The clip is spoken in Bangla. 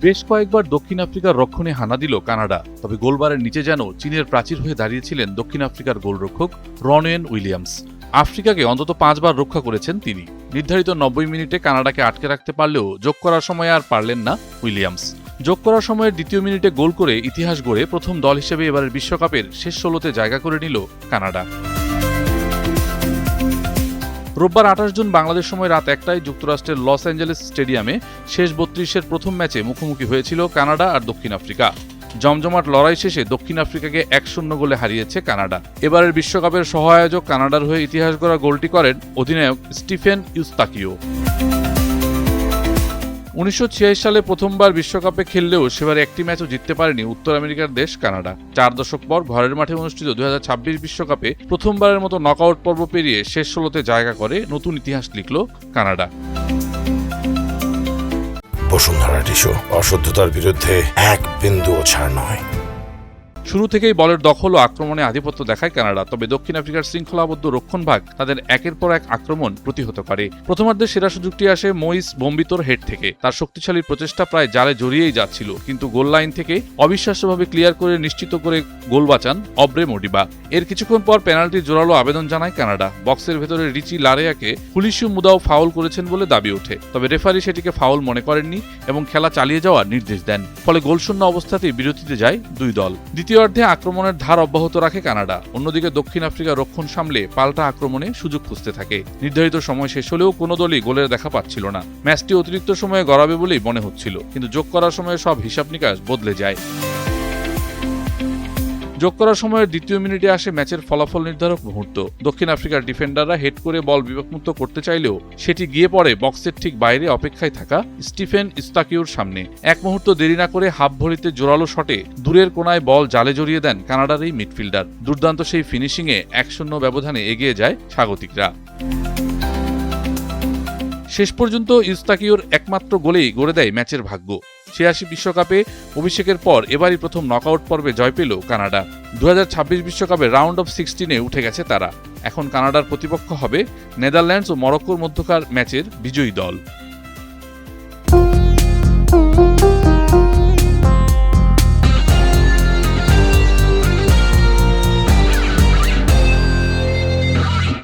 বেশ কয়েকবার দক্ষিণ আফ্রিকার রক্ষণে হানা দিল কানাডা, তবে গোলবারের নিচে যেন চীনের প্রাচীর হয়ে দাঁড়িয়েছিলেন দক্ষিণ আফ্রিকার গোলরক্ষক রনওয়েন উইলিয়ামস। আফ্রিকাকে অন্তত 5 বার রক্ষা করেছেন তিনি। নির্ধারিত 90 মিনিটে কানাডাকে আটকে রাখতে পারলেও যোগ করার সময় আর পারলেন না উইলিয়ামস। যোগ করার সময়ের দ্বিতীয় মিনিটে গোল করে ইতিহাস গড়ে প্রথম দল হিসেবে এবারের বিশ্বকাপের শেষ 16তে জায়গা করে নিল কানাডা। রোববার 28 জুন বাংলাদেশ সময় রাত 1টায় যুক্তরাষ্ট্রের লস অ্যাঞ্জেলেস স্টেডিয়ামে শেষ 32-এর প্রথম ম্যাচে মুখোমুখি হয়েছিল কানাডা আর দক্ষিণ আফ্রিকা। জমজমাট লড়াই শেষে দক্ষিণ আফ্রিকাকে 1-0 গোলে হারিয়েছে কানাডা। এবারের বিশ্বকাপের সহ-আয়োজক কানাডার হয়ে ইতিহাস গড়া গোলটি করেন অধিনায়ক স্টিফেন ইউস্তাকিও। 1986 সালে প্রথমবার বিশ্বকাপে খেললেও সেবার একটি ম্যাচও জিততে পারেনি উত্তর আমেরিকার দেশ কানাডা। 4 দশক পর ঘরের মাঠে অনুষ্ঠিত 2026 বিশ্বকাপে প্রথমবারের মতো নকআউট পর্ব পেরিয়ে শেষ 16তে জায়গা করে নতুন ইতিহাস লিখল কানাডা। বসুন্ধরা টিস্যু, অশুদ্ধতার বিরুদ্ধে এক বিন্দুও ছাড় নয়। শুরু থেকেই বলের দখল ও আক্রমণে আধিপত্য দেখায় কানাডা, তবে দক্ষিণ আফ্রিকার শৃঙ্খলাবদ্ধ রক্ষণভাগ তাদের একের পর এক আক্রমণ প্রতিহত করে। প্রথমার্ধের সেরা সুযোগটি আসে মোইস বোম্বিতোর হেড থেকে। তার শক্তিশালী প্রচেষ্টা প্রায় জালে জড়িয়েই যাচ্ছিল, কিন্তু গোল লাইন থেকে অবিশ্বাস্যভাবে ক্লিয়ার করে নিশ্চিত করে গোল বাঁচান অব্রে মোডিবা। এর কিছুক্ষণ পর পেনাল্টির জোরালো আবেদন জানায় কানাডা। বক্সের ভেতরে রিচি লারেয়াকে হুলিশু মুদাও ফাউল করেছেন বলে দাবি ওঠে, তবে রেফারি সেটিকে ফাউল মনে করেননি এবং খেলা চালিয়ে যাওয়ার নির্দেশ দেন। ফলে গোলশূন্য অবস্থাতেই বিরতিতে যায় দুই দল। দ্বিতীয়ার্ধে আক্রমণের ধার অব্যাহত রাখে কানাডা। অন্যদিকে দক্ষিণ আফ্রিকা রক্ষণ সামলে পাল্টা আক্রমণে সুযোগ খুঁজতে থাকে। নির্ধারিত সময় শেষ হলেও কোনো দলই গোলের দেখা পাচ্ছিল না। ম্যাচটি অতিরিক্ত সময়ে গড়াবে বলেই মনে হচ্ছিল, কিন্তু যোগ করার সময় সব হিসাব নিকাশ বদলে যায়। যোগ করার সময়ের দ্বিতীয় মিনিটে আসে ম্যাচের ফলাফল নির্ধারক মুহূর্ত। দক্ষিণ আফ্রিকার ডিফেন্ডাররা হেড করে বল বিপদমুক্ত করতে চাইলেও সেটি গিয়ে পড়ে বক্সের ঠিক বাইরে অপেক্ষায় থাকা স্টিফেন ইউস্তাকিওর সামনে। এক মুহূর্ত দেরি না করে হাফ ভলিতে জোরালো শটে দূরের কোনায় বল জালে জড়িয়ে দেন কানাডার এই মিডফিল্ডার। দুর্দান্ত সেই ফিনিশিংয়ে 1-0 ব্যবধানে এগিয়ে যায় স্বাগতিকরা। শেষ পর্যন্ত ইউস্তাকিওর একমাত্র গোলেই গড়ে দেয় ম্যাচের ভাগ্য। 86 বিশ্বকাপে অভিষেকের পর এবারই প্রথম নকআউট পর্বে জয় পেল কানাডা। 2026 বিশ্বকাপে রাউন্ড অফ 16-এ উঠে গেছে তারা। এখন কানাডার প্রতিপক্ষ হবে নেদারল্যান্ডস ও মরক্কোর মধ্যকার ম্যাচের বিজয়ী দল।